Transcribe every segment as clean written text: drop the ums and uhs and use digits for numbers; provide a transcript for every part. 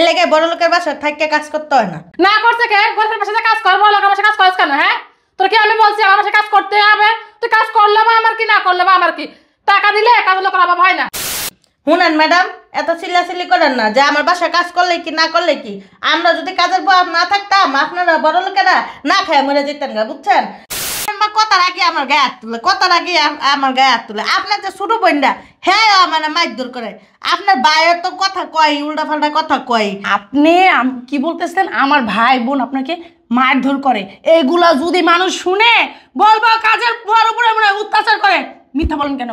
লেগে বড় লোকের বাসায় থাকতে কাজ করতে হয় না। না করছে কে? গরিবের বাসায় কাজ করবো, লোকের বাসায় কাজ করছ কেন? হ্যাঁ, তোর কি আমি বলছি আমার বাসায় কাজ করতে হবে? তুই কাজ করলে বা আমার কি, না করলে বা আমার কি? টাকা দিলে কাজের লোকের অভাব হয় না। শুনেন ম্যাডাম, এত চিল্লাচিল্লি করেন না যে আমার বাসায় কাজ করলে কি না করলে কি। আমরা যদি কাজের বউ না থাকতাম আপনারা বড় লোকেরা না খায় মরে যেতেন গা, বুঝছেন? কথার আগে আমার গায়ে হাত তুলে, কথার আগে আমার গায়ে হাত তুলে। আপনার যে ছোট বোনটা হ্যাঁ মানে মাইর করে, আপনার ভাইয়ের তো কথা কয় উল্টা পাল্টা কথা কয়। আপনি কি বলতেছেন? আমার ভাই বোন আপনাকে মারধর করে, এগুলা যদি মানুষ শুনে বলবো কাজের বুয়ার উপরে মনে হয় অত্যাচার করে। মিথ্যা বলেন কেন?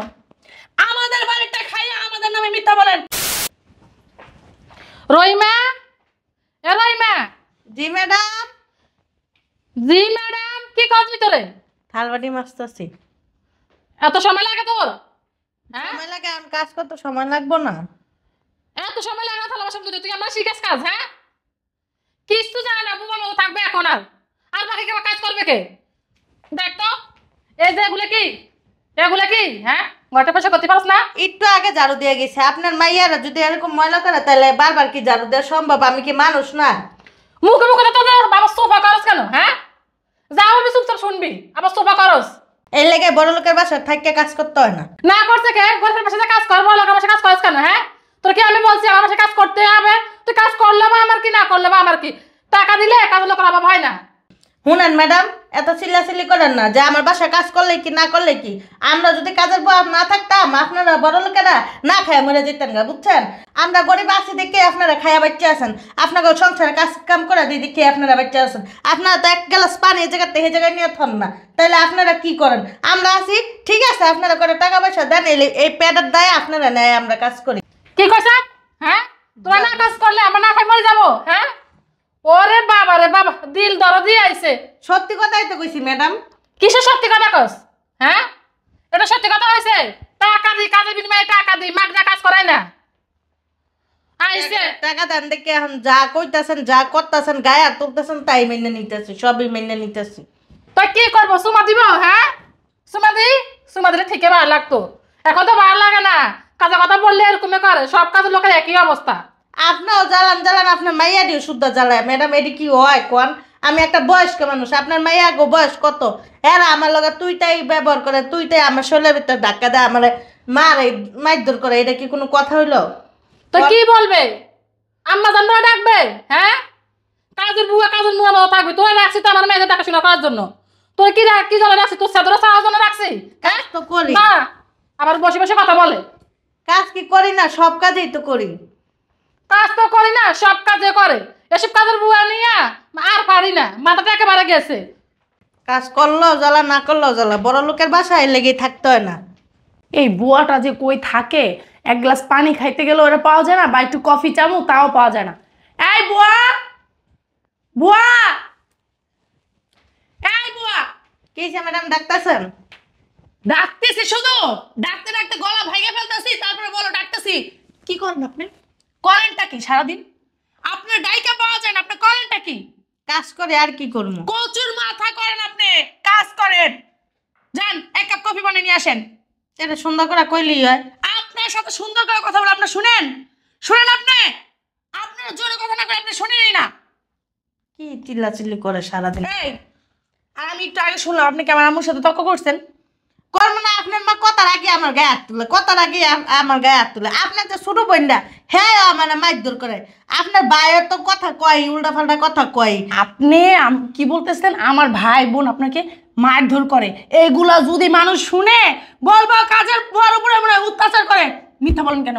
আমাদের বাড়িটা খাইয়া আমাদের নামে মিথ্যা বলেন। রহিমা, এ রহিমা। জি ম্যাডাম। জি ম্যাডাম, কি কাজ ভিতরে? থালবাটি মাছতেছি। এত সময় লাগে তোর? সময় লাগে, এখন কাজ করতে সময় লাগবো না? এত সময় লাগে না থালা বাসন ধুতে? তুই আমার শিখাস কাজ? হ্যাঁ, কিছু জানে না, বুবার মতো থাকবে এখন। আর বাকি কেউ কাজ করবে কে? দেখ তো, এই যে এগুলো কি, এগুলো কি? হ্যাঁ, ঘরটা পয়সা করতে পারছ না? একটু আগে ঝাড়ু দিয়ে গেছে। আপনার মাইয়ারা যদি এরকম ময়লা করে তাহলে বারবার কি ঝাড়ু দেওয়া সম্ভব? আমি কি মানুষ না? মুখে মুখে তো বাবা সোফা করস কেন? হ্যাঁ, যা বলবি চুপচাপ শুনবি, আবার সোফা করস। এই লেগে বড় লোকের বাসায় থাকতে কাজ করতে হয় না। না করছে কে? গরিবের বাসায় কাজ করবো, লোকের বাসায় কাজ করছ কেন? হ্যাঁ, তোর কি আমি বলছি আমার বাসায় কাজ করতে হবে? তুই কাজ করলে বা আমার কি, না করলে বা আমার কি? টাকা দিলে কাজের লোকের অভাব হয় না। শুনেন ম্যাডাম, এত চিল্লাচিল্লি করেন না যে আমার বাসায় কাজ করলে কি না করলে কি। আমরা যদি কাজের বউ না থাকতাম আপনারা বড় লোকেরা না খায় মরে যেতেন গা, বুঝছেন? আমরা গরিব আছি দেখে আপনারা খায়া বাচ্চা আছেন, আপনাকে সংসারে কাজ কাম করে দিই দেখে আপনারা বাচ্চা আছেন। আপনারা তো এক গ্লাস পানি এই জায়গাতে এই জায়গায় নিয়ে থন না, তাহলে আপনারা কি করেন? আমরা আছি ঠিক আছে, আপনারা করে টাকা পয়সা দেন, এই পেটের দায়ে আপনারা নেয় আমরা কাজ করি। কি কইছ? হ্যাঁ, তোরা না কাজ করলে আমরা না খাই মরে যাবো? হ্যাঁ, ওরে বাবা রে বাবা, দিল দরদি আইছে। সত্যি কথাই তো কইছি ম্যাডাম। কিসের সত্যি কথা কস? হ্যাঁ, এটা সত্যি কথা হয়েছে? টাকা দি, কাজের বিনিময়ে টাকা দি, মাগনা কাজ করাই না। আইছে টাকা দেন দেখে এখন যা কইতাছেন যা করতেছেন গায়ে হাত তুলতেছেন তাই মেনে নিতেছি, সবই মেনে নিতেছি। তুই কি করবো? সুমা দিব? হ্যাঁ, সুমা দি, সুমা দিলে ঠিকই ভালো লাগতো, এখন তো ভালো লাগে না। কাজের কথা বললে এরকমই করে, সব কাজের লোকের একই অবস্থা। আপনিও জ্বালান জ্বালান, আপনার মাইয়া দিও শুদ্ধ জ্বালায় ম্যাডাম। এটি কি হয় কোন? আমি একটা বয়স্ক মানুষ, আপনার মাইয়া গো বয়স কত? এরা আমার লগে তুইটাই ব্যবহার করে, তুইটাই আমার শরীরের ভিতরে ধাক্কা দেয়, আমার মারে মারধর করে। এটা কি কোনো কথা হইলো? তো কি বলবে? আম্মা জান ডাকবে? হ্যাঁ, কাজের বুয়া কাজের মুয়া মতো থাকবে। তোর রাখছি তো আমার মেয়েদের দেখাশোনা করার জন্য। তোর কি কি জন্য রাখছি? তোর সাদরা চাওয়ার জন্য রাখছি? হ্যাঁ, তো করি না, আবার বসে বসে কথা বলে। কাজ কি করি না? সব কাজেই তো করি। কাজ তো করি না, সব কাজে করে। এসব কাজের বুয়া নিয়ে আর পারি না, মাথাটা একেবারে গেছে। কাজ করলেও জ্বালা, না করলেও জ্বালা। বড় লোকের বাসায় লেগেই থাকতে হয় না। এই বুয়াটা যে কই থাকে, এক গ্লাস পানি খাইতে গেলে ওরা পাওয়া যায় না, বা একটু কফি চামু তাও পাওয়া যায় না। এই বুয়া, বুয়া, এই বুয়া। কি ম্যাডাম ডাকতেছেন? ডাকতেছি, শুধু ডাকতে ডাকতে গলা ভেঙে ফেলতেছি, তারপরে বলো ডাকতেছি। কি করেন আপনি? করেনটা কি সারাদিন? আপনার ডাইকা পাওয়া যায় না, আপনি করেনটা কি? কাজ করে আর কি করবো? কচুর মাথা করেন আপনি, কাজ করেন। যান, এক কাপ কফি বানিয়ে নিয়ে আসেন। এটা সুন্দর করে কইলি হয়। আপনার সাথে সুন্দর করে কথা বলে আপনি শুনেন, শুনেন আপনি। আপনার জোরে কথা না করে আপনি শুনেনই না। কি চিল্লাচিল্লি করে সারাদিন? এই, আর আমি একটু আগে শুনলাম আপনি কি আমার আম্মুর সাথে তর্ক করছেন। করবো না? আপনার মা কথার আগে আমার গায়ে হাত তুলে, কথার আগে আমার গায়ে হাত তুলে। আপনার যে ছোট বোনটা হ্যাঁ মানে মারধর করে, আপনার ভাইয়ের তো কথা কয় উল্টা পাল্টা কথা কয়। আপনি কি বলতেছেন? আমার ভাই বোন আপনাকে মারধর করে, এগুলা যদি মানুষ শুনে বলবো কাজের বুয়ার উপরে মনে হয় অত্যাচার করে। মিথ্যা বলেন কেন?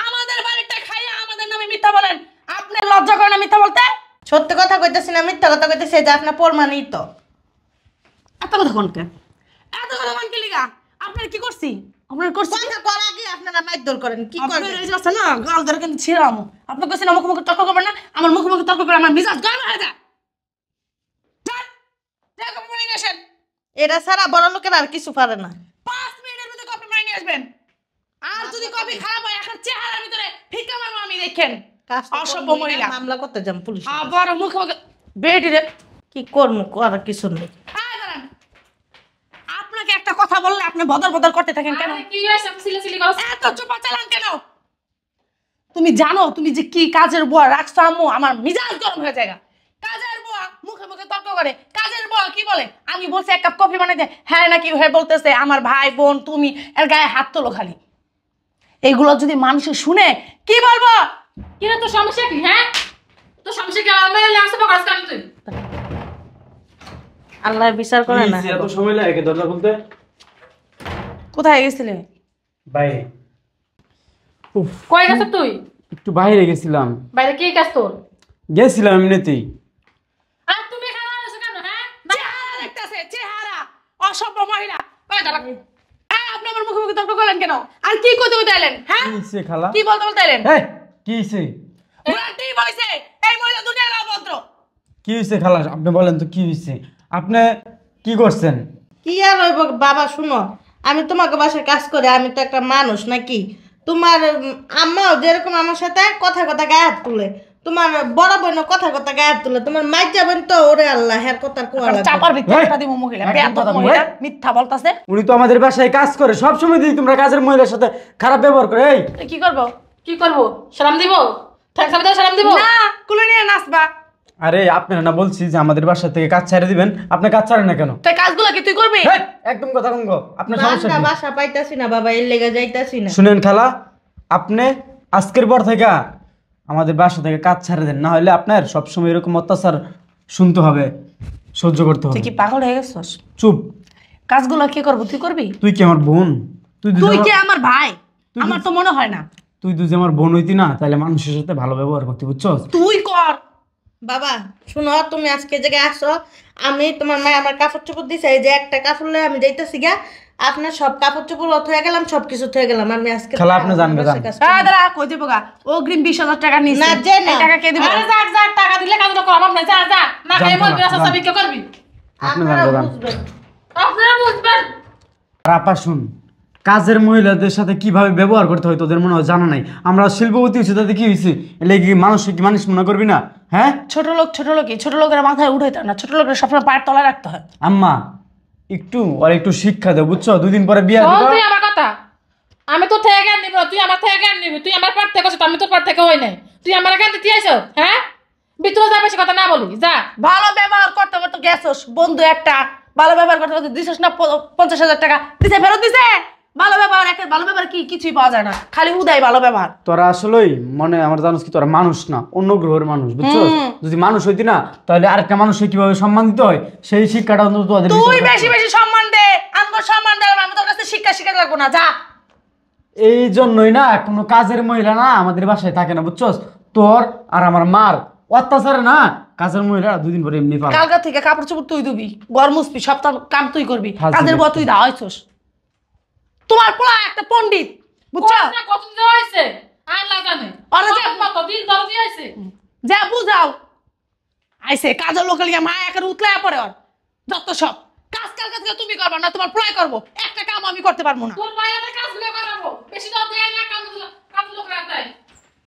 আমাদের বাড়িটা খাইয়া আমাদের নামে মিথ্যা বলেন। আপনার লজ্জা করে না মিথ্যা বলতে? সত্যি কথা কইতেছি না মিথ্যা কথা কইতেছি, যে আপনার প্রমাণিত। এত কথা কোনকে? এত কথা কোনকে লিগা? আপনার কি করছি? আপনার করছি কথা করার আগে আপনারা মারধর করেন, কি করবেন? এই যে আছে না, গাল ধরে কিন্তু ছিড়াম। আপনি কইছেন মুখে মুখে তর্ক করবেন না, আমার মুখে মুখে তর্ক করে আমার মিজাজ গরম হয়ে যায়। যান, যা কফি বানিয়ে নিয়ে আসেন। এরা ছাড়া বড় লোকের আর কিছু পারে না। 5 মিনিটের ভিতরে কফি বানিয়ে নিয়ে আসবেন। আর যদি কফি খারাপ হয়, এখন চেহারার ভিতরে ফিকা মারবো আমি, দেখেন। অসভ্য মহিলা। মামলা করতে যাম পুলিশ। আবার মুখে মুখে বেটি রে। কি করবো? করার কিছু নেই। আপনাকে একটা কথা বললে আপনি বদর বদর করতে থাকেন কেন? কি হইছে? সিলি সিলি করছ? এত চুপা চালান কেন? তুমি জানো তুমি যে কি কাজের বুয়া রাখছো আম্মু, আমার মিজাজ গরম হয়ে যায়। কাজের বুয়া মুখে মুখে তর্ক করে। কাজের বুয়া কি বলে, আমি বলছি এক কাপ কফি বানাইতে, হ্যাঁ নাকি হ্যাঁ বলতেছে আমার ভাই বোন তুমি এর গায়ে হাত তোলো খালি। এইগুলো যদি মানুষে শুনে কি বলবো? কি রে তোর সমস্যা কি? হ্যাঁ তোর সমস্যা কি? আমার লাগছে কাজ কাম তুই আল্লাহ বিচার করে না। এত সময় লাগে দরজা খুলতে? কোথায় গেছিলে? বাইরে। উফ, কই গেছ তুই? একটু বাইরে গেছিলাম। বাইরে কি কাজ তোর? গেছিলাম এমনিতেই। আর তুমি এখানে আছো কেন? হ্যাঁ চেহারা দেখতেছে, চেহারা অসভ্য মহিলা। কই দাঁড়া, হ্যাঁ আপনি আমার মুখে মুখে তর্ক করলেন কেন? আর কি কইতে বলতে এলেন? হ্যাঁ কি হইছে খালা? কি বলতে বলতে এলেন? এই কি হইছে? বুড়াটি বলছে এই মহিলা দুনিয়ার অভদ্র। কি হইছে খালা? আপনি বলেন তো কি হইছে? আপনি কি করছেন? কি আর হইব বাবা, শুনো, আমি তোমাকে বাসায় কাজ করে, আমি তো একটা মানুষ নাকি? তোমার আম্মাও যেরকম আমার সাথে কথা কথা গায়ে হাত তুলে, তোমার বড় বোন কথা কথা গায়ে হাত তুলে, তোমার মাইক যাবেন তো ওরে আল্লাহ হের কথা কোয়া লাগবে। চাপার ভিতরে একটা দিব মহিলা, একদম বেয়াদব কথা মহিলা, বলে। মিথ্যা বলতাছে। উনি তো আমাদের বাসায় কাজ করে, সব সময় দিই তোমরা কাজের মহিলার সাথে খারাপ ব্যবহার করে। এই কি করব? কি করবো? সালাম দিব? থ্যাঙ্কস আমি সালাম দিব? না কুলে নিয়ে নাচবা। আরে আপনারা না বলছি যে আমাদের বাসা থেকে কাজ ছেড়ে দিবেন, আপনি কাজ ছাড়েন না কেন? তাই কাজগুলো কি তুই করবি? হেই, একদম কথা কম গো। আপনার সমস্যা আমরা কি? বাসা পাইতাছি না বাবা, এর লেগে যাইতাছি না। শুনেন খালা, আপনি আজকের পর থেকে আমাদের বাসা থেকে কাজ ছেড়ে দেন, না হলে আপনার সবসময় এরকম অত্যাচার শুনতে হবে, সহ্য করতে হবে। তুই কি পাগল হয়ে গেছিস? চুপ। কাজগুলো কি করব? তুই করবি? তুই কি আমার বোন? তুই তুই কি আমার ভাই? আমার তো মনে হয় না। তুই যে আমার বোন হইতি না, তাহলে মানুষের সাথে ভালো ব্যবহার করতে, বুঝছস? তুই কর। বাবা শুনো, তুমি আজকে জায়গায় আসো, আমি তোমার মায়ের আমার কাপড় চোপড় দিছে, এই যে একটা কাপড় লয়ে আমি যাইতেছি গা, আপনার সব কাপড় চোপড় থয়ে গেলাম, সবকিছু থয়ে গেলাম, আমি আজকে খালা, আপনি যান গা, যান। দাদা কই দেবো গা? অগ্রিম 20,000 টাকা নিছে। না, যে না। এই টাকা কে দিবে? আরে যা যা, টাকা দিলে কাজগুলো কর। আমার না যা যা, না খাই যান, মরবি, যান, রাস্তা যান। চাবি কে করবি? আপনি আপনারা যান, যান। বুঝবেন। আপনারা বুঝবেন। আর আপা শুন, কাজের মহিলাদের সাথে কিভাবে ব্যবহার করতে হয় তোদের মনে হয় জানা নাই। আমরা শিল্পপতি হয়েছি, তাতে কি হয়েছে? এলে কি মানুষ মনে করবি না? হ্যাঁ, ছোট লোকই ছোট লোকের মাথায় উঠাইতে হয় না, ছোট লোকের সবসময় পায়ের তলায় রাখতে হয়। আম্মা একটু শিক্ষা দেও, বুঝছো? 2 দিন পরে বিয়া শোন দিবা। তুই আমার কথা, আমি তো থেকে জ্ঞান নিব, তুই আমার থেকে জ্ঞান নিবি। তুই আমার পার থেকে আছিস, আমি তোর পার থেকে হই নাই। তুই আমার জ্ঞান দিতে আইছ? হ্যাঁ ভিতরে যা, বেশি কথা না বলি, যা। ভালো ব্যবহার করতে করতে গেছস, বন্ধু একটা ভালো ব্যবহার করতে করতে দিছিস না 50,000 টাকা দিছে, ফেরত দিছে। ভালো ব্যবহার, একটা ভালো ব্যবহার কি কিছুই পাওয়া যায় না, খালি উদয় ভালো ব্যবহার। তোরা আসলেই মনে আমার জানোস কি, তোরা মানুষ না, অন্য গ্রহের মানুষ, বুঝছো? যদি মানুষ হইতি না, তাহলে আরেকটা মানুষকে কিভাবে সম্মান দিতে হয় সেই শিক্ষাটা অন্তত তোদের ভিতরে তুই থাকতো। বেশি বেশি সম্মান দে, আমার সম্মান দে, আমি তোর কাছে শিক্ষা লাগবো না, যা। এই জন্যই না কোনো কাজের মহিলা না আমাদের বাসায় থাকে না, বুঝছস? তোর আর আমার মার অত্যাচারে না কাজের মহিলা 2 দিন পরে এমনি পাবে। কালকা থেকে কাপড় চোপড় তুই দিবি, ঘর মুছবি, সব কাম তুই করবি, ফালতু কাজের বউ দেখতে। তুই দাওয়াইছস। তোমার পোলা একটা পণ্ডিত, বুঝছো? কত দেওয়া হয়েছে আল্লাহ জানে। আরে যা- কত দিন ধরে দিয়ে হয়েছে। যা বুঝাও আইসে কাজের লোকের লিগে মা একের উতলায় পড়ে। ওর যত সব কাজ কালকা থেকে তুমি করবা না, তোমার পোলাই করবো, একটা কাম আমি করতে পারবো না। তোর ভাই আমার কাজগুলো করাবো, বেশি দাও দেয় না, কাম লোক রাখতে।